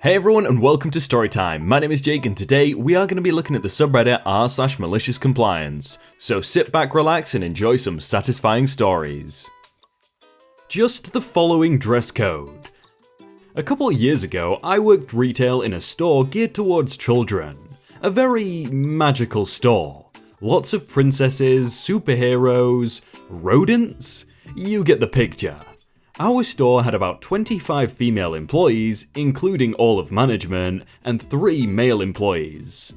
Hey everyone and welcome to Storytime. My name is Jake and today we are going to be looking at the subreddit r/maliciouscompliance. So sit back, relax and enjoy some satisfying stories. Just the following dress code. A couple of years ago, I worked retail in a store geared towards children. A very magical store. Lots of princesses, superheroes, rodents? You get the picture. Our store had about 25 female employees, including all of management, and 3 male employees.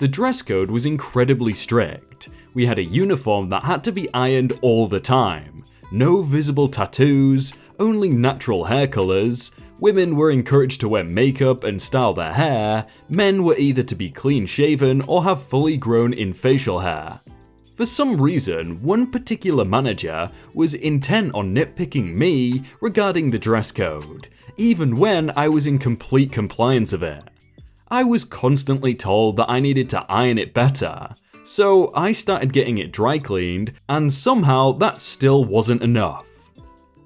The dress code was incredibly strict. We had a uniform that had to be ironed all the time. No visible tattoos, only natural hair colors. Women were encouraged to wear makeup and style their hair. Men were either to be clean shaven or have fully grown in facial hair. For some reason, one particular manager was intent on nitpicking me regarding the dress code, even when I was in complete compliance of it. I was constantly told that I needed to iron it better, so I started getting it dry cleaned, and somehow that still wasn't enough.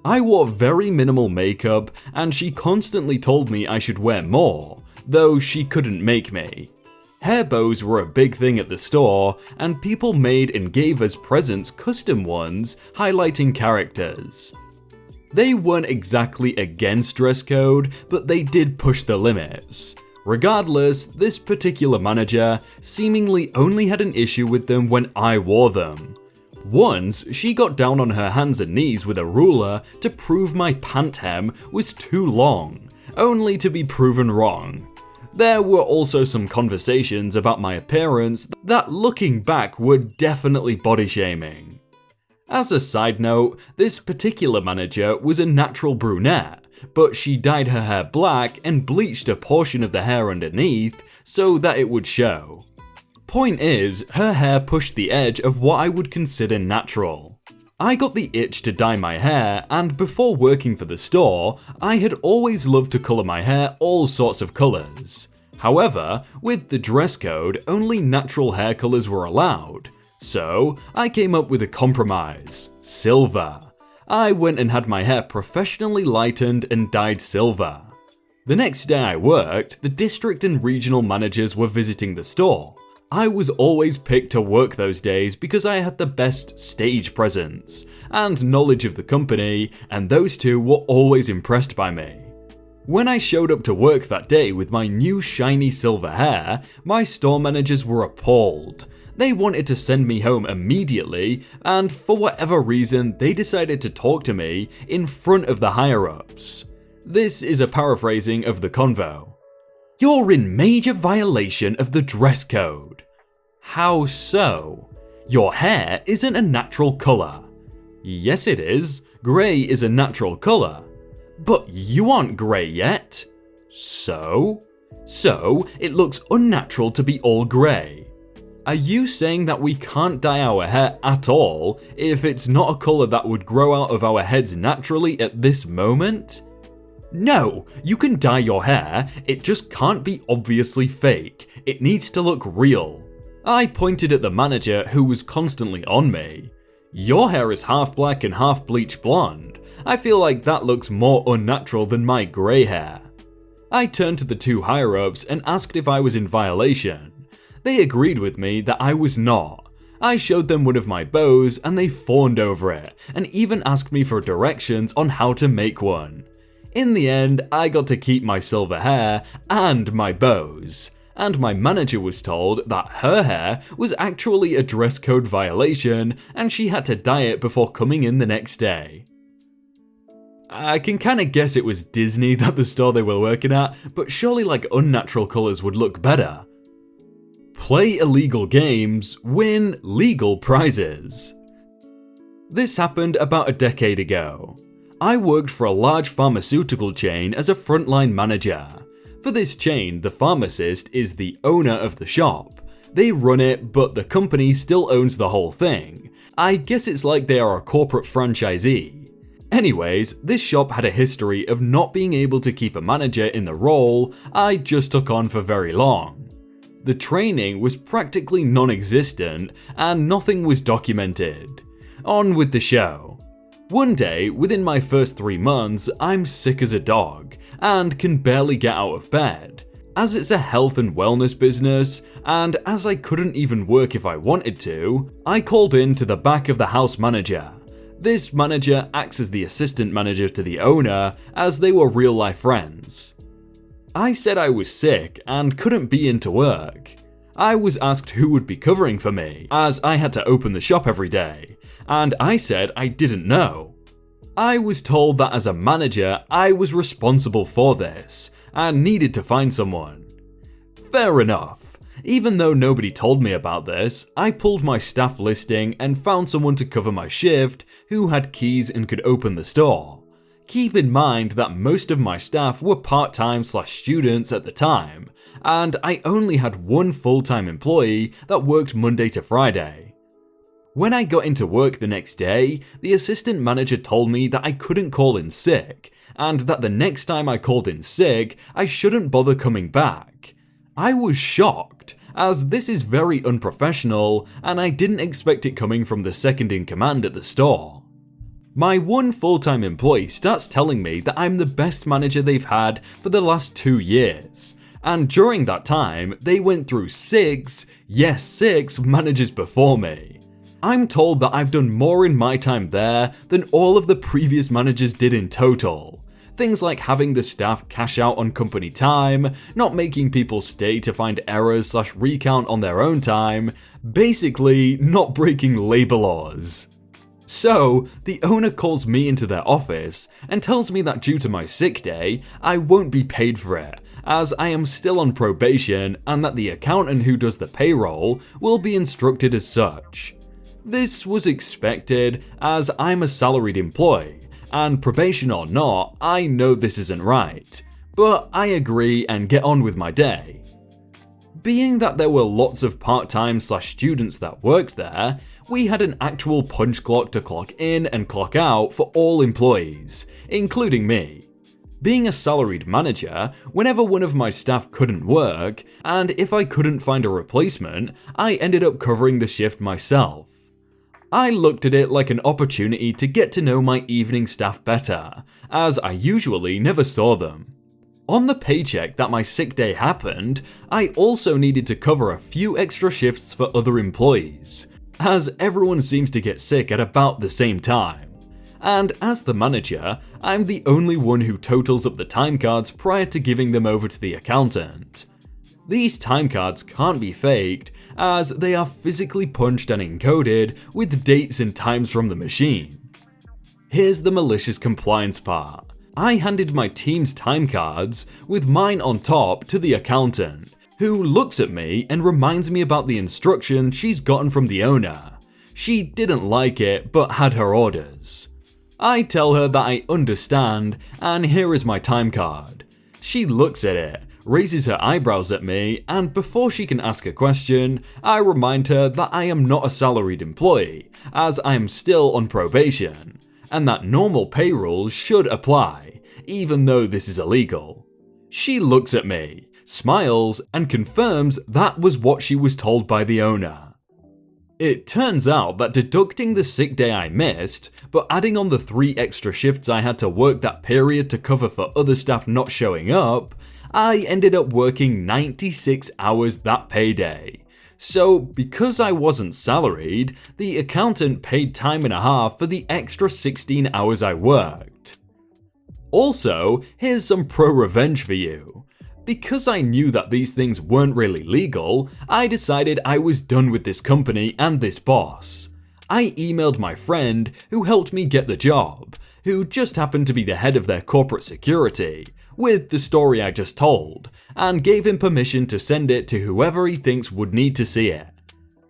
I wore very minimal makeup, and she constantly told me I should wear more, though she couldn't make me. Hair bows were a big thing at the store, and people made and gave us presents, custom ones, highlighting characters. They weren't exactly against dress code, but they did push the limits. Regardless, this particular manager seemingly only had an issue with them when I wore them. Once, she got down on her hands and knees with a ruler to prove my pant hem was too long, only to be proven wrong. There were also some conversations about my appearance that looking back were definitely body shaming. As a side note, this particular manager was a natural brunette, but she dyed her hair black and bleached a portion of the hair underneath so that it would show. Point is, her hair pushed the edge of what I would consider natural. I got the itch to dye my hair, and before working for the store, I had always loved to colour my hair all sorts of colours. However, with the dress code, only natural hair colours were allowed. So, I came up with a compromise: silver. I went and had my hair professionally lightened and dyed silver. The next day I worked, the district and regional managers were visiting the store. I was always picked to work those days because I had the best stage presence and knowledge of the company, and those two were always impressed by me. When I showed up to work that day with my new shiny silver hair, my store managers were appalled. They wanted to send me home immediately, and for whatever reason, they decided to talk to me in front of the higher-ups. This is a paraphrasing of the convo. "You're in major violation of the dress code." "How so?" "Your hair isn't a natural colour." "Yes it is, grey is a natural colour." "But you aren't grey yet." "So?" "So, it looks unnatural to be all grey." "Are you saying that we can't dye our hair at all if it's not a colour that would grow out of our heads naturally at this moment?" "No, you can dye your hair, it just can't be obviously fake, it needs to look real." I pointed at the manager who was constantly on me. "Your hair is half black and half bleach blonde. I feel like that looks more unnatural than my grey hair." I turned to the 2 higher-ups and asked if I was in violation. They agreed with me that I was not. I showed them one of my bows and they fawned over it, and even asked me for directions on how to make one. In the end, I got to keep my silver hair and my bows, and my manager was told that her hair was actually a dress code violation and she had to dye it before coming in the next day. I can kinda guess it was Disney that the store they were working at, but surely like unnatural colours would look better. Play illegal games, win legal prizes. This happened about a decade ago. I worked for a large pharmaceutical chain as a frontline manager. For this chain, the pharmacist is the owner of the shop. They run it, but the company still owns the whole thing. I guess it's like they are a corporate franchisee. Anyways, this shop had a history of not being able to keep a manager in the role I just took on for very long. The training was practically non-existent and nothing was documented. On with the show. One day, within my first 3 months, I'm sick as a dog, and can barely get out of bed. As it's a health and wellness business, and as I couldn't even work if I wanted to, I called in to the back of the house manager. This manager acts as the assistant manager to the owner, as they were real life friends. I said I was sick and couldn't be into work. I was asked who would be covering for me, as I had to open the shop every day, and I said I didn't know. I was told that as a manager, I was responsible for this, and needed to find someone. Fair enough. Even though nobody told me about this, I pulled my staff listing and found someone to cover my shift who had keys and could open the store. Keep in mind that most of my staff were part-time/students at the time, and I only had one full-time employee that worked Monday to Friday. When I got into work the next day, the assistant manager told me that I couldn't call in sick, and that the next time I called in sick, I shouldn't bother coming back. I was shocked, as this is very unprofessional, and I didn't expect it coming from the second in command at the store. My one full-time employee starts telling me that I'm the best manager they've had for the last 2 years, and during that time, they went through 6 managers before me. I'm told that I've done more in my time there than all of the previous managers did in total. Things like having the staff cash out on company time, not making people stay to find errors/recount on their own time, basically not breaking labor laws. So, the owner calls me into their office and tells me that due to my sick day, I won't be paid for it, as I am still on probation, and that the accountant who does the payroll will be instructed as such. This was expected, as I'm a salaried employee, and probation or not, I know this isn't right, but I agree and get on with my day. Being that there were lots of part-time/students that worked there, we had an actual punch clock to clock in and clock out for all employees, including me. Being a salaried manager, whenever one of my staff couldn't work, and if I couldn't find a replacement, I ended up covering the shift myself. I looked at it like an opportunity to get to know my evening staff better, as I usually never saw them. On the paycheck that my sick day happened, I also needed to cover a few extra shifts for other employees, as everyone seems to get sick at about the same time. And as the manager, I'm the only one who totals up the time cards prior to giving them over to the accountant. These time cards can't be faked, as they are physically punched and encoded with dates and times from the machine. Here's the malicious compliance part. I handed my team's time cards, with mine on top, to the accountant, who looks at me and reminds me about the instructions she's gotten from the owner. She didn't like it, but had her orders. I tell her that I understand, and here is my time card. She looks at it, raises her eyebrows at me, and before she can ask a question, I remind her that I am not a salaried employee, as I am still on probation, and that normal pay rules should apply, even though this is illegal. She looks at me, smiles, and confirms that was what she was told by the owner. It turns out that deducting the sick day I missed, but adding on the 3 extra shifts I had to work that period to cover for other staff not showing up, I ended up working 96 hours that payday. So, because I wasn't salaried, the accountant paid time and a half for the extra 16 hours I worked. Also, here's some pro-revenge for you. Because I knew that these things weren't really legal, I decided I was done with this company and this boss. I emailed my friend who helped me get the job, who just happened to be the head of their corporate security, with the story I just told, and gave him permission to send it to whoever he thinks would need to see it.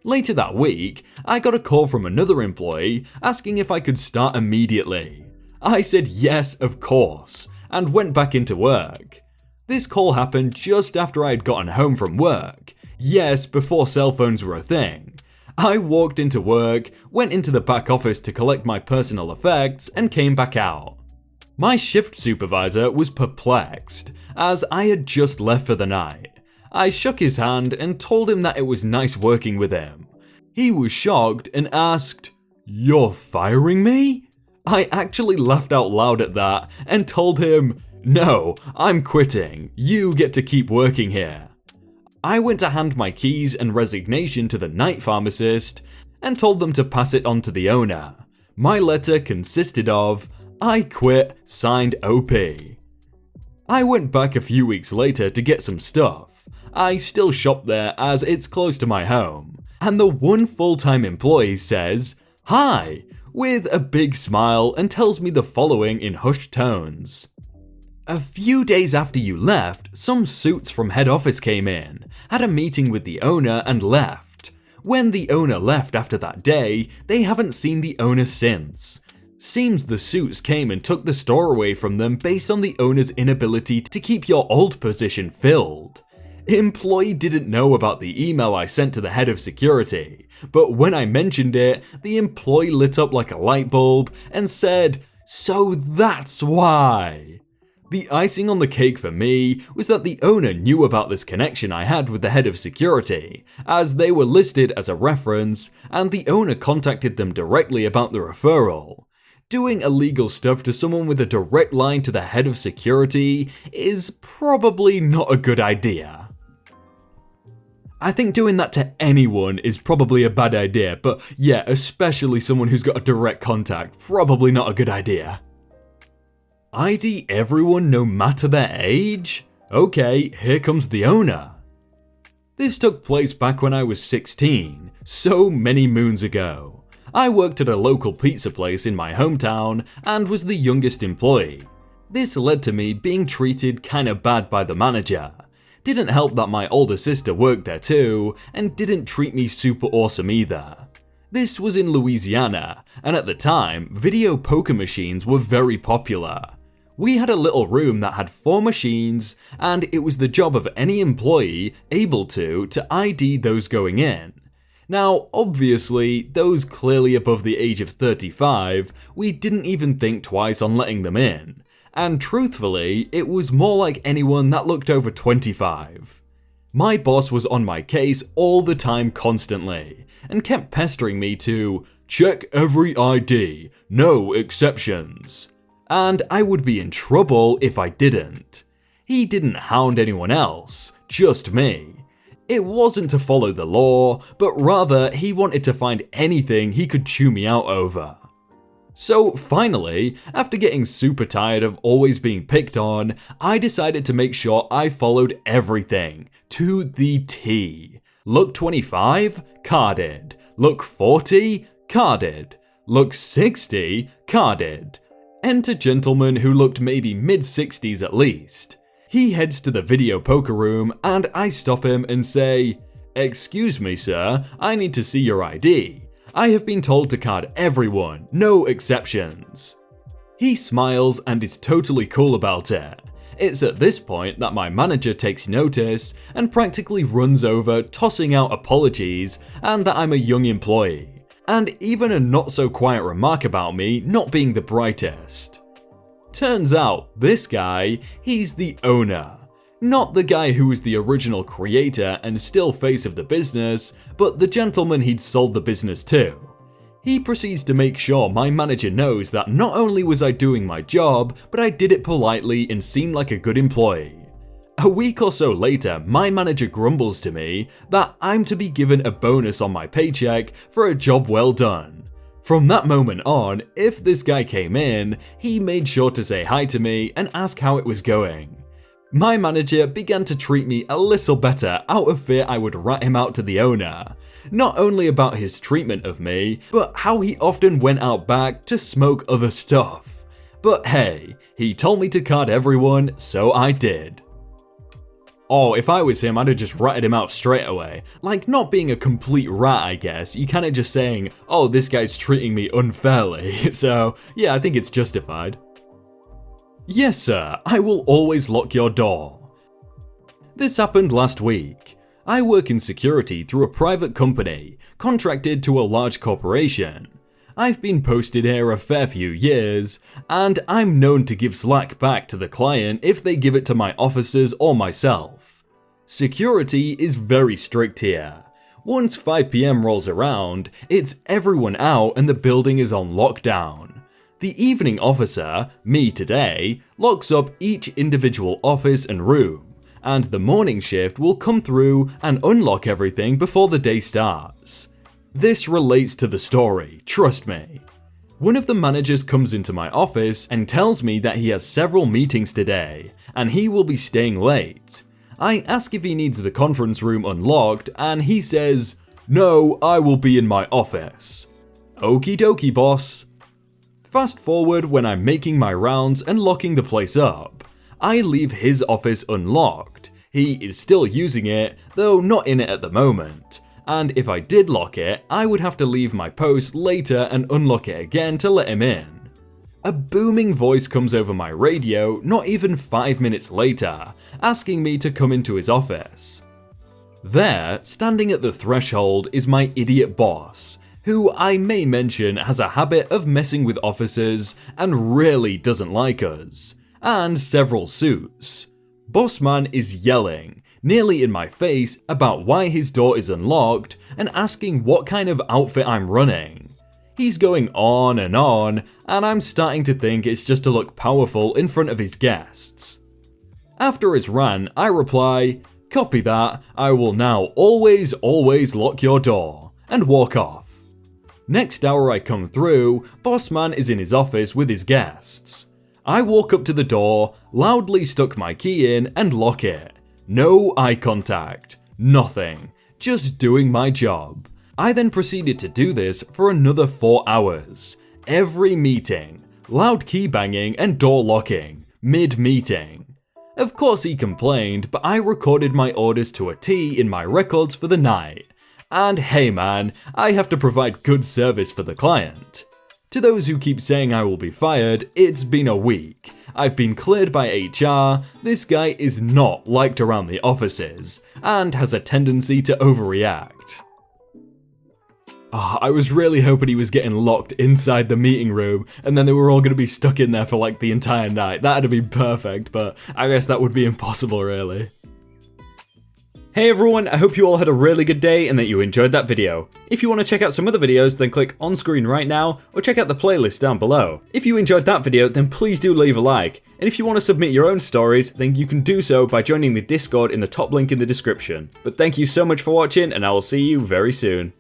Later that week, I got a call from another employee asking if I could start immediately. I said yes, of course, and went back into work. This call happened just after I had gotten home from work. Yes, before cell phones were a thing. I walked into work, went into the back office to collect my personal effects, and came back out. My shift supervisor was perplexed, as I had just left for the night. I shook his hand and told him that it was nice working with him. He was shocked and asked, "You're firing me?" I actually laughed out loud at that and told him, "No, I'm quitting. You get to keep working here." I went to hand my keys and resignation to the night pharmacist and told them to pass it on to the owner. My letter consisted of, "I quit, signed OP." I went back a few weeks later to get some stuff. I still shop there as it's close to my home. And the one full-time employee says, "Hi," with a big smile and tells me the following in hushed tones. "A few days after you left, some suits from head office came in, had a meeting with the owner and left. When the owner left after that day, they haven't seen the owner since. Seems the suits came and took the store away from them based on the owner's inability to keep your old position filled. Employee didn't know about the email I sent to the head of security, but when I mentioned it, the employee lit up like a light bulb and said, 'So that's why.' The icing on the cake for me was that the owner knew about this connection I had with the head of security, as they were listed as a reference, and the owner contacted them directly about the referral. Doing illegal stuff to someone with a direct line to the head of security is probably not a good idea." I think doing that to anyone is probably a bad idea, but yeah, especially someone who's got a direct contact, probably not a good idea. ID everyone no matter their age? Okay, here comes the owner. This took place back when I was 16, so many moons ago. I worked at a local pizza place in my hometown and was the youngest employee. This led to me being treated kinda bad by the manager. Didn't help that my older sister worked there too, and didn't treat me super awesome either. This was in Louisiana, and at the time, video poker machines were very popular. We had a little room that had 4 machines, and it was the job of any employee able to ID those going in. Now, obviously, those clearly above the age of 35, we didn't even think twice on letting them in. And truthfully, it was more like anyone that looked over 25. My boss was on my case all the time constantly, and kept pestering me to check every ID, no exceptions. And I would be in trouble if I didn't. He didn't hound anyone else, just me. It wasn't to follow the law, but rather he wanted to find anything he could chew me out over. So finally, after getting super tired of always being picked on, I decided to make sure I followed everything, to the T. Look 25? Carded. Look 40? Carded. Look 60? Carded. Enter gentleman who looked maybe mid-60s at least. He heads to the video poker room and I stop him and say, "Excuse me sir, I need to see your ID. I have been told to card everyone, no exceptions." He smiles and is totally cool about it. It's at this point that my manager takes notice and practically runs over, tossing out apologies and that I'm a young employee, and even a not so quiet remark about me not being the brightest. Turns out, this guy, he's the owner. Not the guy who was the original creator and still face of the business, but the gentleman he'd sold the business to. He proceeds to make sure my manager knows that not only was I doing my job, but I did it politely and seemed like a good employee. A week or so later, my manager grumbles to me that I'm to be given a bonus on my paycheck for a job well done. From that moment on, if this guy came in, he made sure to say hi to me and ask how it was going. My manager began to treat me a little better out of fear I would rat him out to the owner. Not only about his treatment of me, but how he often went out back to smoke other stuff. But hey, he told me to card everyone, so I did. Oh, if I was him, I'd have just ratted him out straight away. Like, not being a complete rat, I guess. You kinda just saying, oh, this guy's treating me unfairly. So, yeah, I think it's justified. Yes sir, I will always lock your door. This happened last week. I work in security through a private company, contracted to a large corporation. I've been posted here a fair few years, and I'm known to give slack back to the client if they give it to my officers or myself. Security is very strict here. Once 5 PM rolls around, it's everyone out and the building is on lockdown. The evening officer, me today, locks up each individual office and room, and the morning shift will come through and unlock everything before the day starts. This relates to the story, trust me. One of the managers comes into my office and tells me that he has several meetings today, and he will be staying late. I ask if he needs the conference room unlocked, and he says, "No, I will be in my office." Okie dokie, boss. Fast forward when I'm making my rounds and locking the place up. I leave his office unlocked. He is still using it, though not in it at the moment. And if I did lock it, I would have to leave my post later and unlock it again to let him in. A booming voice comes over my radio not even 5 minutes later, asking me to come into his office. There, standing at the threshold, is my idiot boss, who I may mention has a habit of messing with officers and really doesn't like us, and several suits. Bossman is yelling, nearly in my face, about why his door is unlocked and asking what kind of outfit I'm running. He's going on, and I'm starting to think it's just to look powerful in front of his guests. After his rant, I reply, "Copy that, I will now always lock your door," and walk off. Next hour I come through, Bossman is in his office with his guests. I walk up to the door, loudly stuck my key in and lock it. No eye contact, nothing, just doing my job. I then proceeded to do this for another 4 hours. Every meeting, loud key banging and door locking, mid-meeting. Of course he complained, but I recorded my orders to a T in my records for the night. And hey man, I have to provide good service for the client. To those who keep saying I will be fired, it's been a week. I've been cleared by HR, this guy is not liked around the offices, and has a tendency to overreact. I was really hoping he was getting locked inside the meeting room, and then they were all going to be stuck in there for like the entire night. That'd have been perfect, but I guess that would be impossible really. Hey everyone, I hope you all had a really good day and that you enjoyed that video. If you want to check out some other videos, then click on screen right now, or check out the playlist down below. If you enjoyed that video, then please do leave a like. And if you want to submit your own stories, then you can do so by joining the Discord in the top link in the description. But thank you so much for watching, and I will see you very soon.